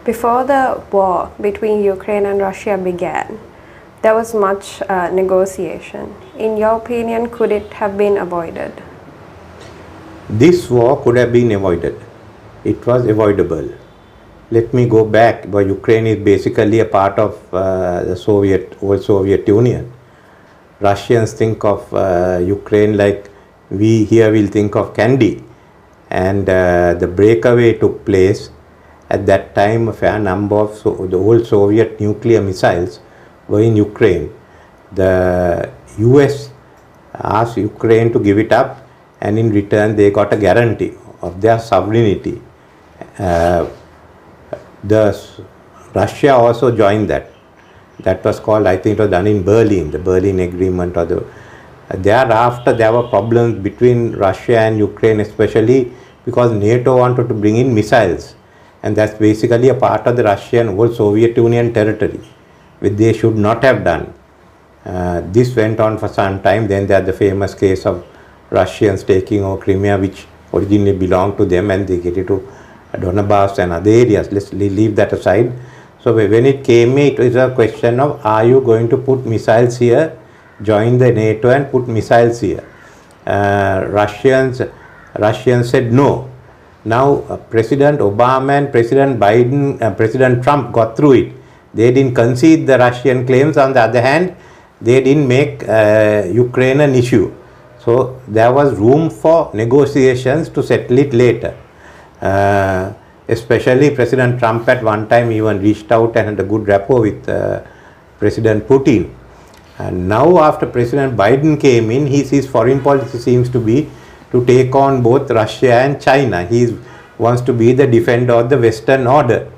Before the war between Ukraine and Russia began, there was much negotiation. In your opinion, could it have been avoided? This war could have been avoided. It was avoidable. Let me go back. Well, Ukraine is basically a part of the old Soviet Union. Russians think of Ukraine like we here will think of candy. And the breakaway took place. At that time, a fair number of the old Soviet nuclear missiles were in Ukraine. The US asked Ukraine to give it up, and in return they got a guarantee of their sovereignty. Russia also joined that. That was called, I think it was done in Berlin, the Berlin Agreement. Thereafter there were problems between Russia and Ukraine, especially because NATO wanted to bring in missiles. And that's basically a part of the Russian old Soviet Union territory, which they should not have done. This went on for some time. Then there's the famous case of Russians taking over Crimea, which originally belonged to them, and they get it to Donbass and other areas. Let's leave that aside. So when it came, it was a question of, are you going to put missiles here, join the NATO and put missiles here? Russians said no. Now President Obama and President Biden, President Trump got through it. They didn't concede the Russian claims. On the other hand, they didn't make Ukraine an issue. So there was room for negotiations to settle it later. Especially President Trump at one time even reached out and had a good rapport with President Putin. And now after President Biden came in, his foreign policy seems to be to take on both Russia and China. He wants to be the defender of the Western order.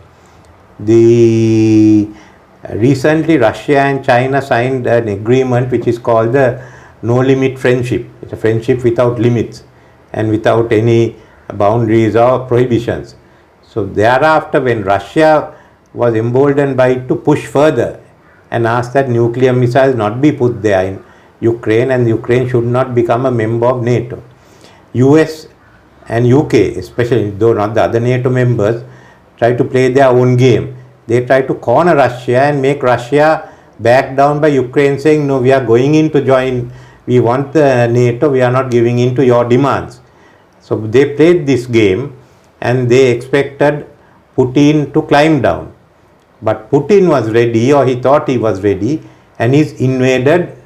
Recently Russia and China signed an agreement which is called the No Limit Friendship. It's a friendship without limits and without any boundaries or prohibitions. So thereafter, when Russia was emboldened by it to push further and ask that nuclear missiles not be put there in Ukraine, and Ukraine should not become a member of NATO. US and UK, especially though not the other NATO members, try to play their own game. They try to corner Russia and make Russia back down by Ukraine, saying, no, we are going in to join, we want the NATO, we are not giving in to your demands. So they played this game and they expected Putin to climb down. But Putin was ready, or he thought he was ready, and he's invaded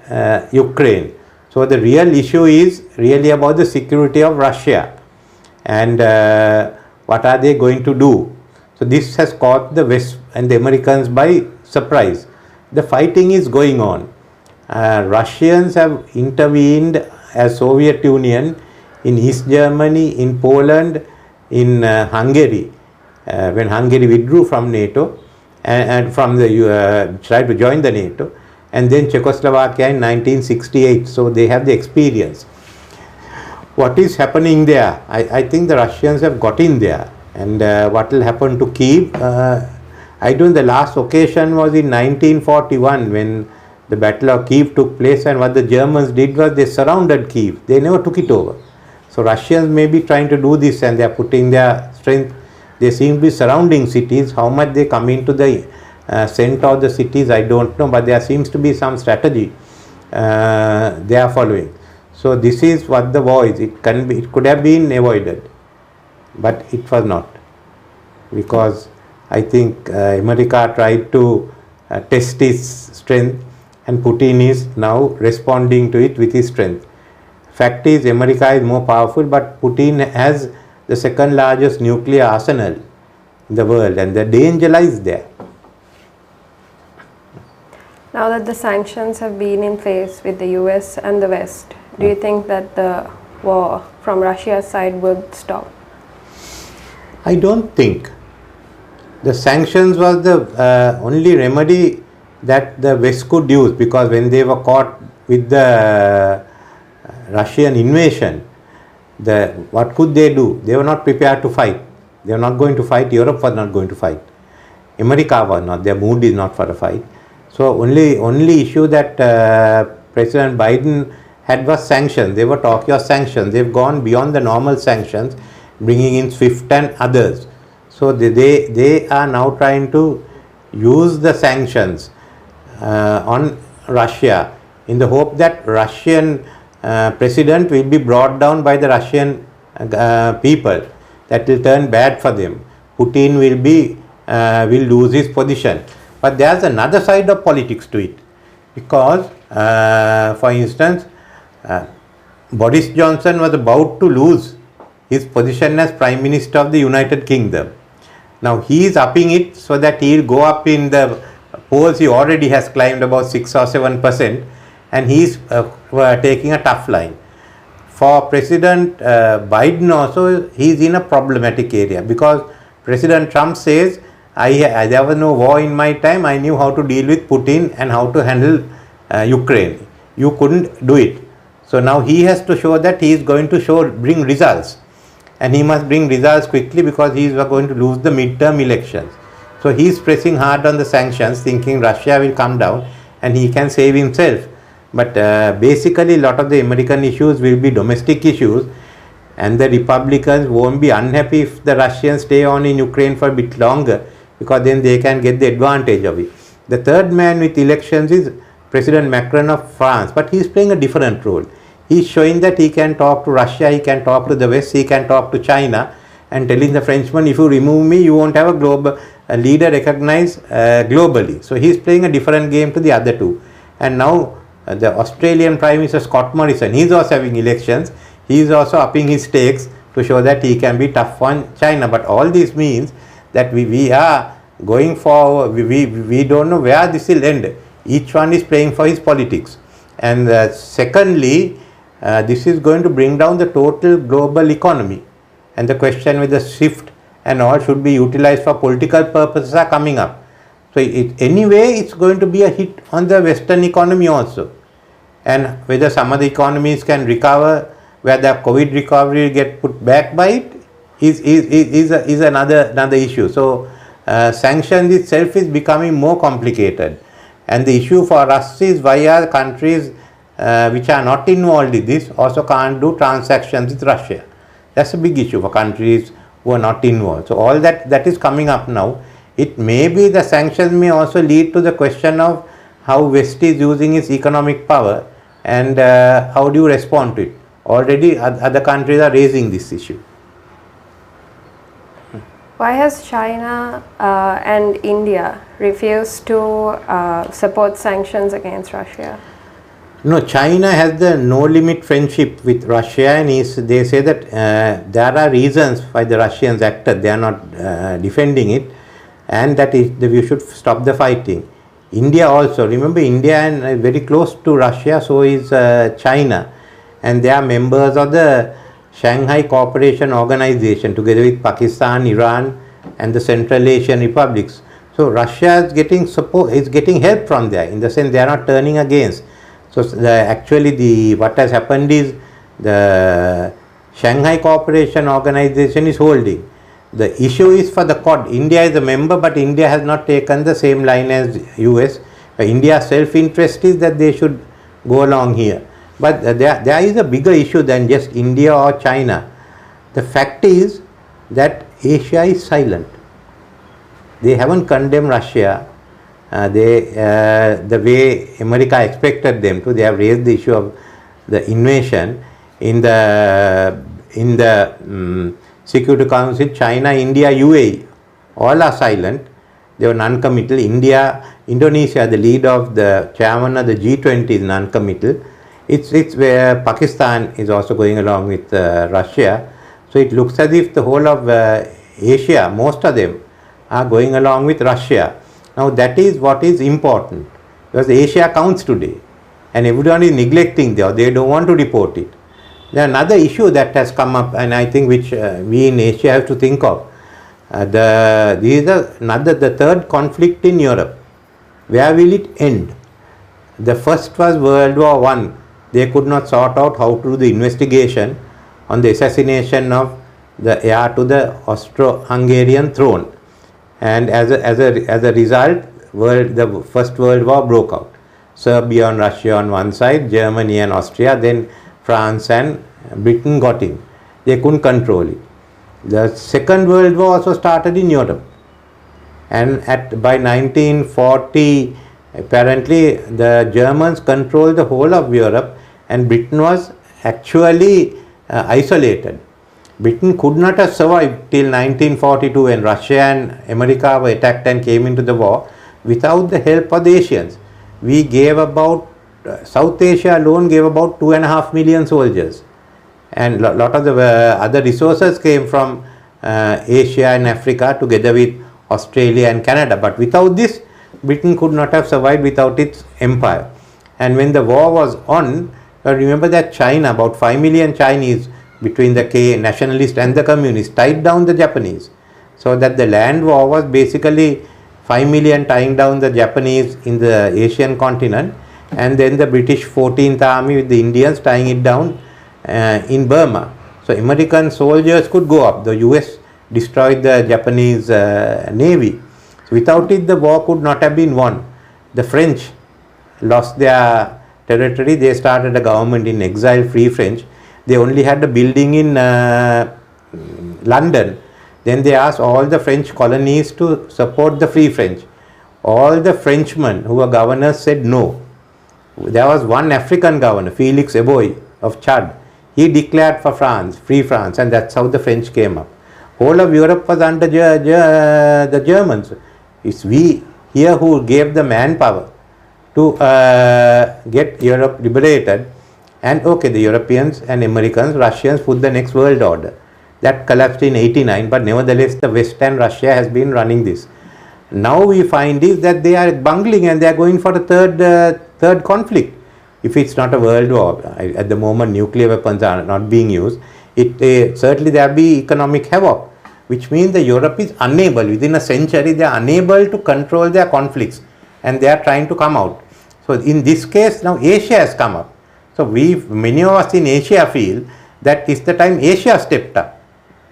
Ukraine. So the real issue is really about the security of Russia and what are they going to do. So this has caught the West and the Americans by surprise. The fighting is going on. Russians have intervened as Soviet Union in East Germany, in Poland, in Hungary, when Hungary withdrew from NATO and from the tried to join the NATO, and then Czechoslovakia in 1968. So they have the experience. What is happening there? I think the Russians have got in there, and what will happen to Kyiv? I don't know. The last occasion was in 1941 when the Battle of Kyiv took place, and what the Germans did was they surrounded Kyiv. They never took it over. So Russians may be trying to do this, and they are putting their strength. They seem to be surrounding cities. How much they come into the center of the cities, I don't know, but there seems to be some strategy they are following. So this is what the war is. It could have been avoided, but it was not, because I think America tried to test its strength, and Putin is now responding to it with his strength. Fact is, America is more powerful, but Putin has the second largest nuclear arsenal in the world, and the danger lies there. Now that the sanctions have been in place with the US and the West, do you think that the war from Russia's side would stop? I don't think. The sanctions was the only remedy that the West could use, because when they were caught with the Russian invasion, what could they do? They were not prepared to fight. They were not going to fight. Europe was not going to fight. America was not. Their mood is not for a fight. So only issue that President Biden had was sanctions. They were talking of sanctions. They've gone beyond the normal sanctions, bringing in SWIFT and others. So they are now trying to use the sanctions on Russia in the hope that Russian president will be brought down by the Russian people. That will turn bad for them. Putin will lose his position. But there's another side of politics to it, because for instance, Boris Johnson was about to lose his position as Prime Minister of the United Kingdom. Now he is upping it so that he will go up in the polls. He already has climbed about 6 or 7%, and he is taking a tough line. For President Biden also, he is in a problematic area, because President Trump says, there was no war in my time, I knew how to deal with Putin and how to handle Ukraine. You couldn't do it. So now he has to show that he is going to bring results, and he must bring results quickly, because he is going to lose the midterm elections. So he is pressing hard on the sanctions, thinking Russia will come down and he can save himself. But basically a lot of the American issues will be domestic issues, and the Republicans won't be unhappy if the Russians stay on in Ukraine for a bit longer, because then they can get the advantage of it. The third man with elections is President Macron of France, but he is playing a different role. He is showing that he can talk to Russia, he can talk to the West, he can talk to China, and telling the Frenchman, if you remove me, you won't have a global leader recognized globally. So he is playing a different game to the other two. And now the Australian Prime Minister Scott Morrison, he is also having elections. He is also upping his stakes to show that he can be tough on China. But all this means that we are going forward, we don't know where this will end. Each one is playing for his politics. And secondly, this is going to bring down the total global economy. And the question with the SWIFT and all should be utilized for political purposes are coming up. So anyway, it's going to be a hit on the Western economy also. And whether some of the economies can recover, where the COVID recovery will get put back by it, is another issue. So sanctions itself is becoming more complicated. And the issue for us is why are countries which are not involved in this also can't do transactions with Russia. That's a big issue for countries who are not involved. So all that is coming up now. It may be the sanctions may also lead to the question of how West is using its economic power, and how do you respond to it. Already other countries are raising this issue. Why has China and India refused to support sanctions against Russia? No, China has the no limit friendship with Russia, and they say that there are reasons why the Russians acted. They are not defending it, and that we should stop the fighting. India also, remember, India is very close to Russia, so is China, and they are members of the Shanghai Cooperation Organization together with Pakistan, Iran and the Central Asian republics. So Russia is getting support, is getting help from there, in the sense they are not turning against. So actually what has happened is the Shanghai Cooperation Organization is holding. The issue is for the Quad. India is a member, but India has not taken the same line as US. India's self-interest is that they should go along here. But there is a bigger issue than just India or China. The fact is that Asia is silent. They haven't condemned Russia the way America expected them to. They have raised the issue of the invasion in the Security Council. China, India, UAE, all are silent. They were non-committal. Indonesia, the leader of the chairman of the G20, is non-committal. It's where Pakistan is also going along with Russia. So it looks as if the whole of Asia, most of them, are going along with Russia. Now that is what is important, because Asia counts today, and everyone is neglecting that. They don't want to report it. There's another issue that has come up, and I think which we in Asia have to think of. The third conflict in Europe. Where will it end? The first was World War I. They could not sort out how to do the investigation on the assassination of the heir to the Austro-Hungarian throne, and as a result, the First World War broke out. Serbia and Russia on one side, Germany and Austria, then France and Britain got in. They couldn't control it. The Second World War also started in Europe, and by 1940 apparently the Germans controlled the whole of Europe and Britain was actually isolated. Britain could not have survived till 1942 when Russia and America were attacked and came into the war without the help of the Asians. We gave about, South Asia alone gave about 2.5 million soldiers, and a lot of the other resources came from Asia and Africa together with Australia and Canada. But without this, Britain could not have survived without its empire. And when the war was on, remember that China, about 5 million Chinese between the nationalists and the communists, tied down the Japanese. So that the land war was basically 5 million tying down the Japanese in the Asian continent, and then the British 14th Army with the Indians tying it down in Burma. So American soldiers could go up. The US destroyed the Japanese navy. So without it, the war could not have been won. The French lost their territory. They started a government in exile, Free French. They only had a building in London. Then they asked all the French colonies to support the Free French. All the Frenchmen who were governors said no. There was one African governor, Felix Eboy of Chad. He declared for France, Free France, and that's how the French came up. Whole of Europe was under the Germans. It's we here who gave the manpower to get Europe liberated. And okay, the Europeans and Americans, Russians put the next world order. That collapsed in 89, but nevertheless the West and Russia has been running this. Now we find is that they are bungling and they are going for a third conflict. If it's not a world war, at the moment nuclear weapons are not being used, certainly there will be economic havoc, which means that Europe is unable, within a century they are unable to control their conflicts and they are trying to come out. So in this case now Asia has come up. So many of us in Asia feel that it's the time Asia stepped up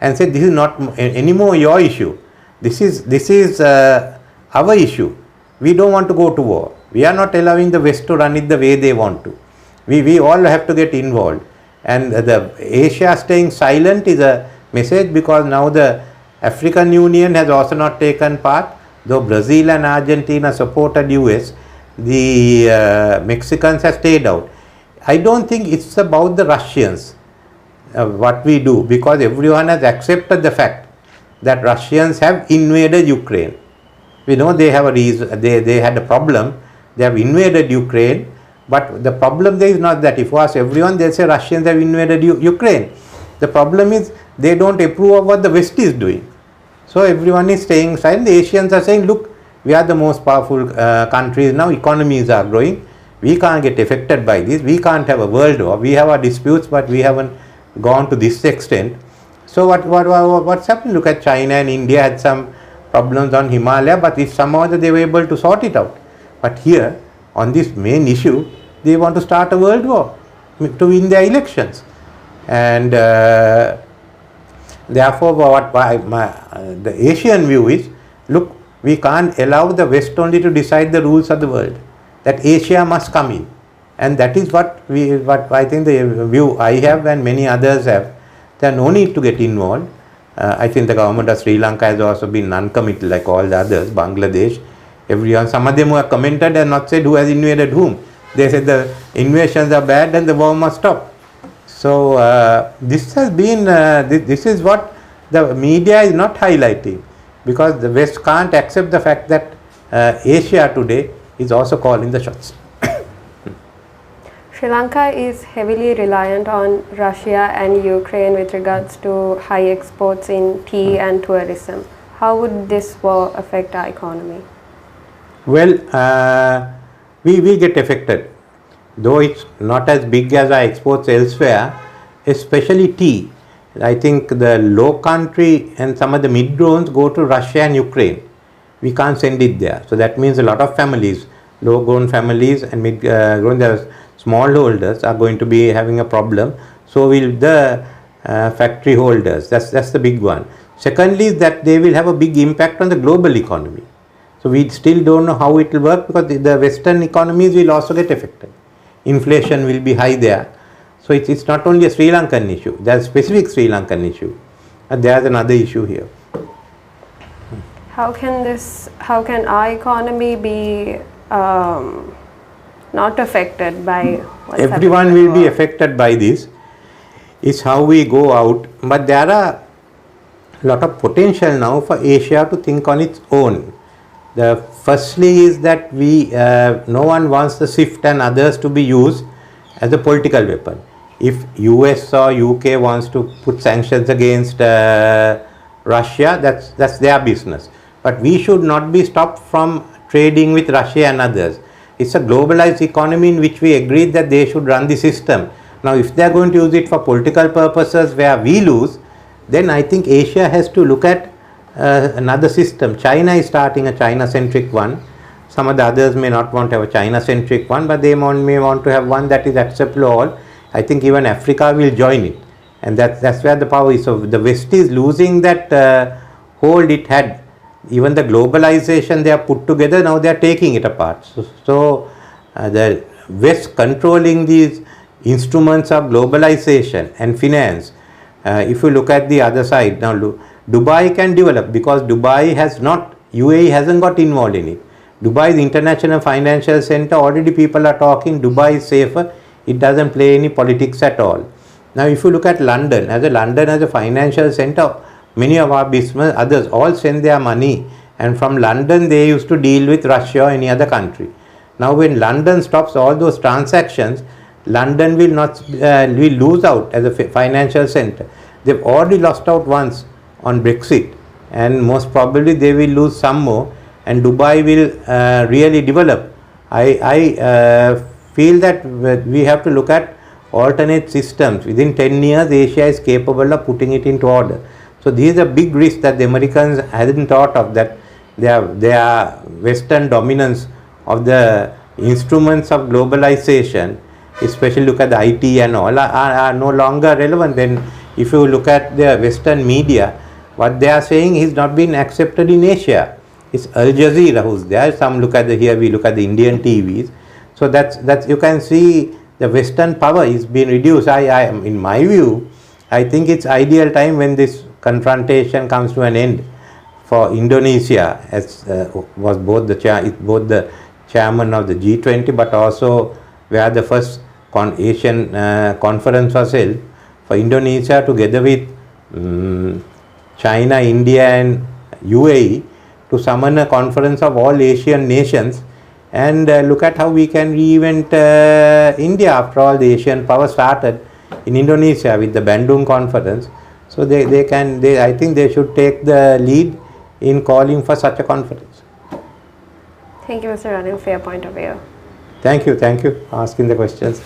and said this is not anymore your issue. This is our issue. We don't want to go to war. We are not allowing the West to run it the way they want to. We all have to get involved. And the Asia staying silent is a message, because now the African Union has also not taken part. Though Brazil and Argentina supported US, the Mexicans have stayed out. I don't think it's about the Russians, what we do, because everyone has accepted the fact that Russians have invaded Ukraine. We know they have a reason, they had a problem, they have invaded Ukraine, but the problem there is not that. If you ask everyone, they'll say Russians have invaded Ukraine. The problem is they don't approve of what the West is doing. So everyone is staying silent. The Asians are saying, look, we are the most powerful countries now, economies are growing, we can't get affected by this, we can't have a world war, we have our disputes but we haven't gone to this extent. So what's happened? Look at China and India had some problems on Himalaya, but if somehow they were able to sort it out. But here, on this main issue, they want to start a world war to win their elections. And therefore, the Asian view is, look, we can't allow the West only to decide the rules of the world. That Asia must come in. And that is what I think the view I have and many others have. There are no need to get involved. I think the government of Sri Lanka has also been non-committal like all the others, Bangladesh, everyone. Some of them who have commented and not said who has invaded whom. They said the invasions are bad and the war must stop. So this has been, this is what the media is not highlighting, because the West can't accept the fact that Asia today is also calling the shots. Sri Lanka is heavily reliant on Russia and Ukraine with regards to high exports in tea and tourism. How would this war affect our economy? Well, we get affected, though it's not as big as our exports elsewhere, especially tea. I think the low country and some of the mid grown go to Russia and Ukraine. We can't send it there. So that means a lot of families, low grown families and mid grown, smallholders are going to be having a problem. So will the factory holders. That's the big one. Secondly, is that they will have a big impact on the global economy. So we still don't know how it will work, because the Western economies will also get affected. Inflation will be high there. So it's not only a Sri Lankan issue. There's a specific Sri Lankan issue. There's another issue here. How can our economy be not affected by what's Everyone happening in will the be world? affected by this. It's how we go out. But there are a lot of potential now for Asia to think on its own. The firstly is that no one wants the SWIFT and others to be used as a political weapon. If US or UK wants to put sanctions against Russia, that's their business. But we should not be stopped from trading with Russia and others. It's a globalized economy in which we agreed that they should run the system. Now, if they are going to use it for political purposes where we lose, then I think Asia has to look at another system. China is starting a China-centric one. Some of the others may not want to have a China-centric one, but they may want to have one that is acceptable to all. I think even Africa will join it, and that's where the power is. So the West is losing that hold it had. Even the globalization they are put together, now they are taking it apart. So the West controlling these instruments of globalization and finance. If you look at the other side, now Dubai can develop because Dubai has not, UAE hasn't got involved in it. Dubai is the international financial center, already people are talking Dubai is safer, it doesn't play any politics at all. Now if you look at London as a financial center, many of our business, others all send their money, and from London they used to deal with Russia or any other country. Now when London stops all those transactions, London will lose out as a financial center. They've already lost out once on Brexit, and most probably they will lose some more, and Dubai will really develop. I feel that we have to look at alternate systems. Within 10 years, Asia is capable of putting it into order. So these are big risks that the Americans hadn't thought of, that their Western dominance of the instruments of globalization, especially look at the IT and all, are no longer relevant. Then if you look at the Western media, what they are saying is not been accepted in Asia. It's Al Jazeera who's there. Some look at here we look at the Indian TVs. So that's you can see the Western power is being reduced. In my view, I think it's ideal time when this confrontation comes to an end for Indonesia, as was both the chairman of the G20, but also where the first Asian conference was held, for Indonesia together with China, India and UAE to summon a conference of all Asian nations and look at how we can reinvent India. After all, the Asian power started in Indonesia with the Bandung conference. So I think they should take the lead in calling for such a conference. Thank you, Mr. Ranil, for your point of view. Thank you for asking the questions.